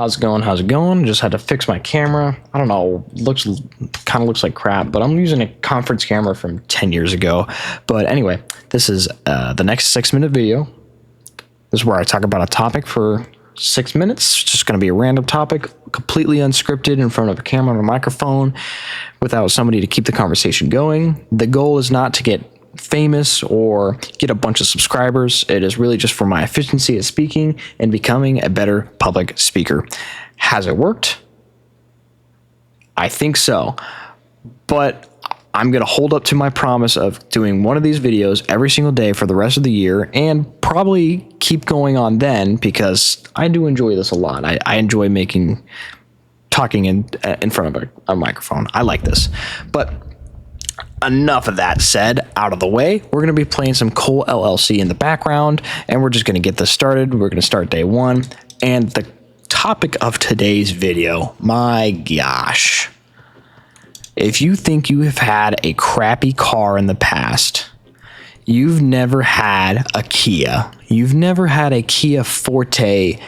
How's it going? How's it going? Just had to fix my camera. I don't know, kind of looks like crap, but I'm using a conference camera from 10 years ago. But anyway, this is the next 6-minute video. This is where I talk about a topic for 6 minutes. It's just going to be a random topic, completely unscripted in front of a camera and a microphone without somebody to keep the conversation going. The goal is not to get famous or get a bunch of subscribers. It is really just for my efficiency at speaking and becoming a better public speaker. Has it worked? I think so. But I'm going to hold up to my promise of doing one of these videos every single day for the rest of the year and probably keep going on then, because I do enjoy this a lot. I enjoy talking in front of a microphone. I like this. But enough of that said, out of the way. We're going to be playing some Cole LLC in the background, and we're just going to get this started. We're going to start day one. And the topic of today's video, my gosh. If you think you have had a crappy car in the past, you've never had a Kia. You've never had a Kia Forte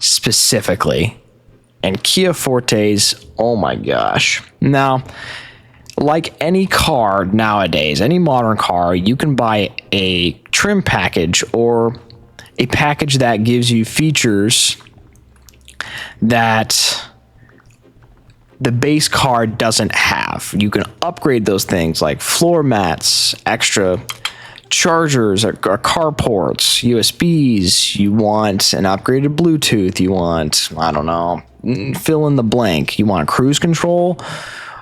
specifically. And Kia Fortes, oh my gosh. Now, like any car nowadays, any modern car, you can buy a trim package or a package that gives you features that the base car doesn't have. You can upgrade those things like floor mats, extra chargers or car ports, USBs. You want an upgraded Bluetooth. You want, I don't know, fill in the blank. You want cruise control.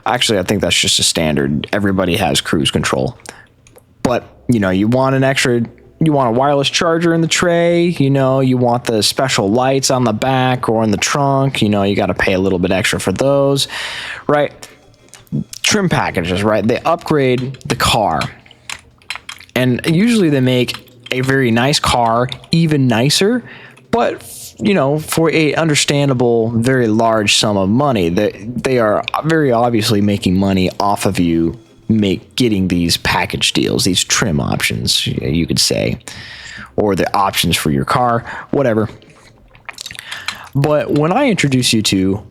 Actually, I think that's just a standard. Everybody has cruise control. But, you want you want a wireless charger in the tray, you want the special lights on the back or in the trunk, you got to pay a little bit extra for those, right? Trim packages, right? They upgrade the car. And usually they make a very nice car even nicer, but for a understandable, very large sum of money, they are very obviously making money off of you getting these package deals, these trim options, you could say, or the options for your car, whatever. But when I introduce you to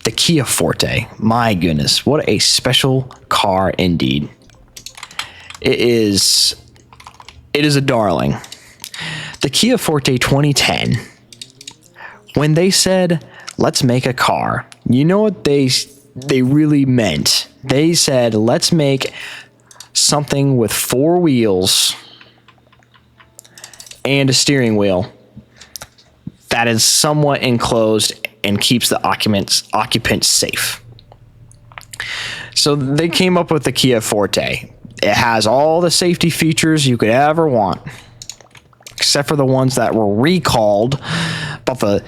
the Kia Forte, my goodness, what a special car indeed. It is a darling. The Kia Forte 2010, when they said, let's make a car, you know what they really meant? They said, let's make something with 4 wheels and a steering wheel that is somewhat enclosed and keeps the occupants safe. So they came up with the Kia Forte. It has all the safety features you could ever want, except for the ones that were recalled. But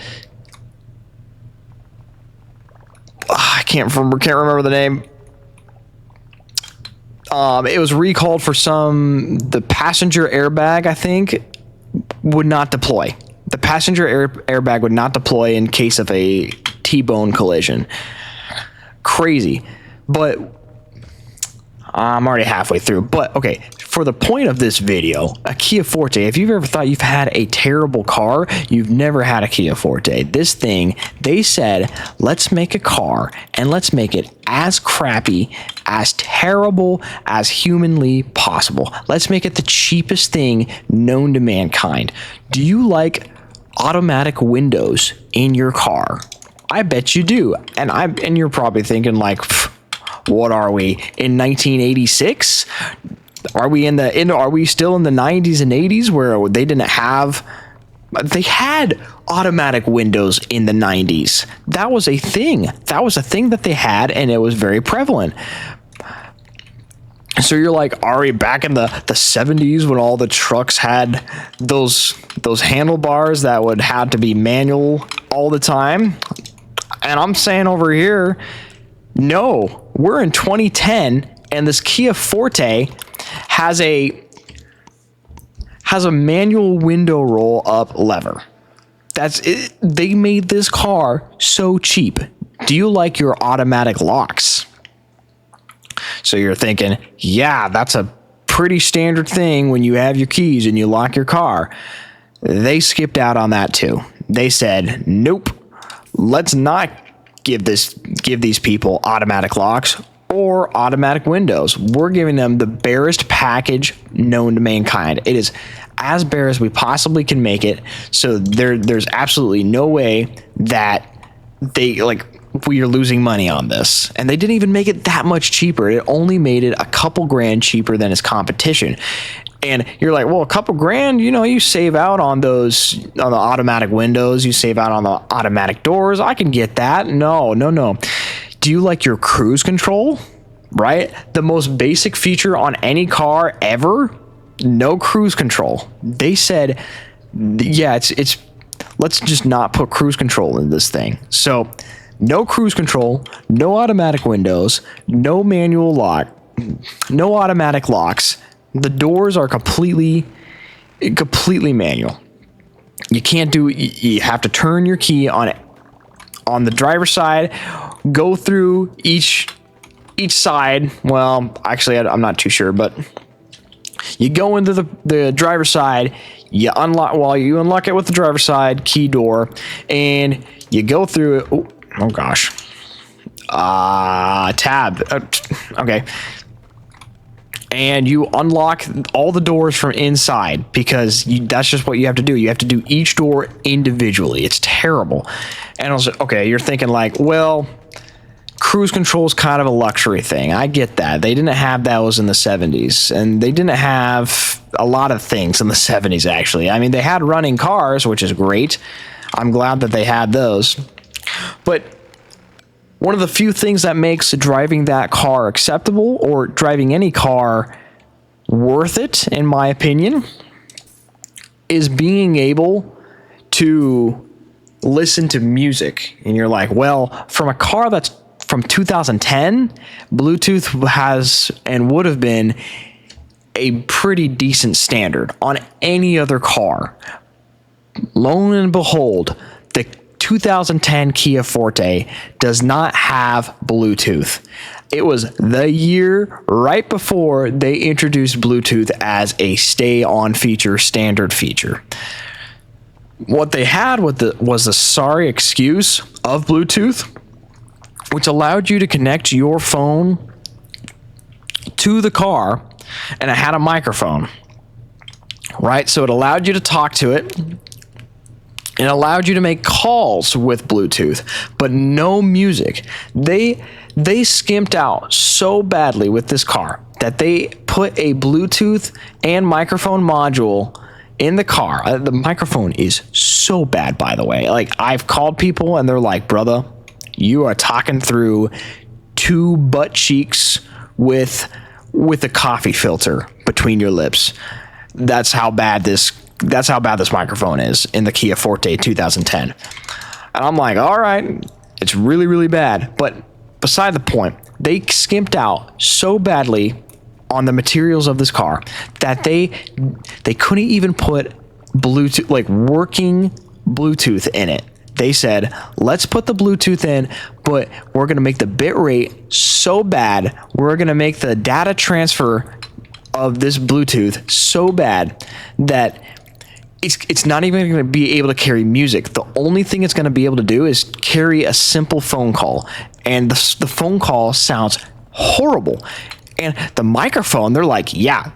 I can't remember the name. It was recalled for the passenger airbag, I think, would not deploy. The passenger airbag would not deploy in case of a T-bone collision. Crazy. But I'm already halfway through. But okay, for the point of this video, a Kia Forte, if you've ever thought you've had a terrible car, you've never had a Kia Forte. This thing, they said, let's make a car and let's make it as crappy, as terrible as humanly possible. Let's make it the cheapest thing known to mankind. Do you like automatic windows in your car? I bet you do. And you're probably thinking like, what are we in 1986? Are we are we still in the 90s and 80s where they had automatic windows in the 90s? That was a thing. That was a thing that they had, and it was very prevalent. So you're like, are we back in the 70s when all the trucks had those handlebars that would have to be manual all the time? And I'm saying over here, no, we're in 2010, and this Kia Forte has a manual window roll up lever. That's it. They made this car so cheap. Do you like your automatic locks? So you're thinking, yeah, that's a pretty standard thing when you have your keys and you lock your car. They skipped out on that too. They said, nope, let's not give these people automatic locks or automatic windows. We're giving them the barest package known to mankind. It is as bare as we possibly can make it. So there's absolutely no way that we are losing money on this. And they didn't even make it that much cheaper. It only made it a couple grand cheaper than its competition. And you're like, well, a couple grand, you save out on the automatic windows, you save out on the automatic doors. I can get that. No. Do you like your cruise control? Right? The most basic feature on any car ever? No cruise control. They said, yeah, it's let's just not put cruise control in this thing. So no cruise control, no automatic windows, no manual lock, no automatic locks. The doors are completely manual. You can't do it. You have to turn your key on the driver's side, go through each side. Well, actually, I'm not too sure, but you go into the driver's side, you unlock it with the driver's side key door, and you go through it. Oh gosh. Tab. Okay. And you unlock all the doors from inside because that's just what you have to do. You have to do each door individually. It's terrible. And I was like, okay, you're thinking like, well, cruise control is kind of a luxury thing. I get that. They didn't have those in the 70s, and they didn't have a lot of things in the 70s, actually. I mean, they had running cars, which is great. I'm glad that they had those. But one of the few things that makes driving that car acceptable, or driving any car worth it, in my opinion, is being able to listen to music. And you're like, well, from a car that's from 2010, Bluetooth has and would have been a pretty decent standard on any other car. Lo and behold, the 2010 Kia Forte does not have Bluetooth. It was the year right before they introduced Bluetooth as a stay-on feature, standard feature. What they had was the sorry excuse of Bluetooth, which allowed you to connect your phone to the car, and it had a microphone, right? So it allowed you to talk to it. It allowed you to make calls with Bluetooth, but no music. They skimped out so badly with this car that they put a Bluetooth and microphone module in the car. The microphone is so bad, by the way. Like, I've called people and they're like, brother, you are talking through two butt cheeks with a coffee filter between your lips. That's how bad this microphone is in the Kia Forte 2010. And I'm like, all right, it's really, really bad. But beside the point, they skimped out so badly on the materials of this car that they couldn't even put Bluetooth, like working Bluetooth in it. They said, let's put the Bluetooth in, but we're going to make the bit rate so bad. We're going to make the data transfer of this Bluetooth so bad that it's not even going to be able to carry music. The only thing it's going to be able to do is carry a simple phone call. And the phone call sounds horrible. And the microphone, they're like, yeah,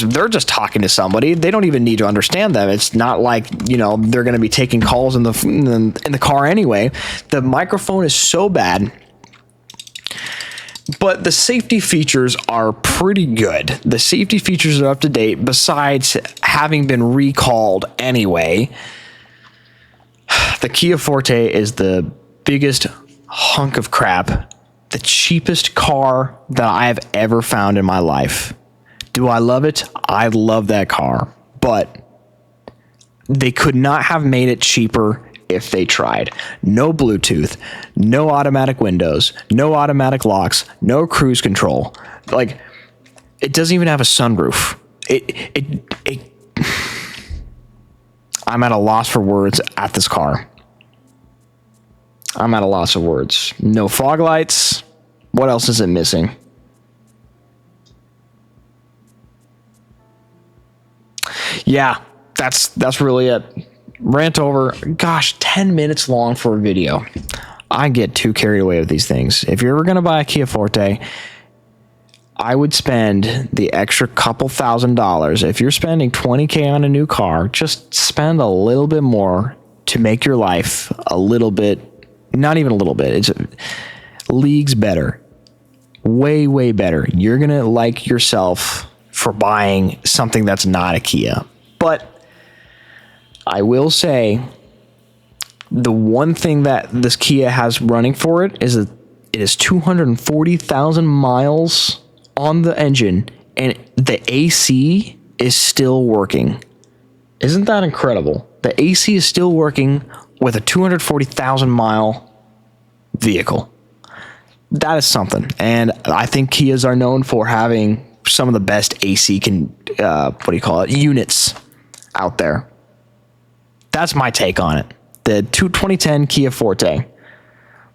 they're just talking to somebody. They don't even need to understand them. It's not like, they're going to be taking calls in the car anyway. The microphone is so bad. But the safety features are pretty good. The safety features are up to date, besides having been recalled anyway. The Kia Forte is the biggest hunk of crap, the cheapest car that I have ever found in my life. Do I love it? I love that car. But they could not have made it cheaper if they tried. No Bluetooth, no automatic windows, no automatic locks, no cruise control. Like, it doesn't even have a sunroof. I'm at a loss for words at this car. I'm at a loss of words. No fog lights. What else is it missing? Yeah, that's really it. rant over. Gosh, 10 minutes long for a video. I get too carried away with these things. If you're ever going to buy a Kia Forte, I would spend the extra couple $1,000. If you're spending $20K on a new car, just spend a little bit more to make your life a little bit, not even a little bit, it's leagues better. Way, way better. You're going to like yourself for buying something that's not a Kia. But I will say, the one thing that this Kia has running for it is that it is 240,000 miles on the engine, and the AC is still working. Isn't that incredible? The AC is still working with a 240,000 mile vehicle. That is something. And I think Kias are known for having some of the best AC units out there. That's my take on it. The 2010 Kia Forte.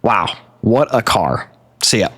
Wow, what a car. See ya.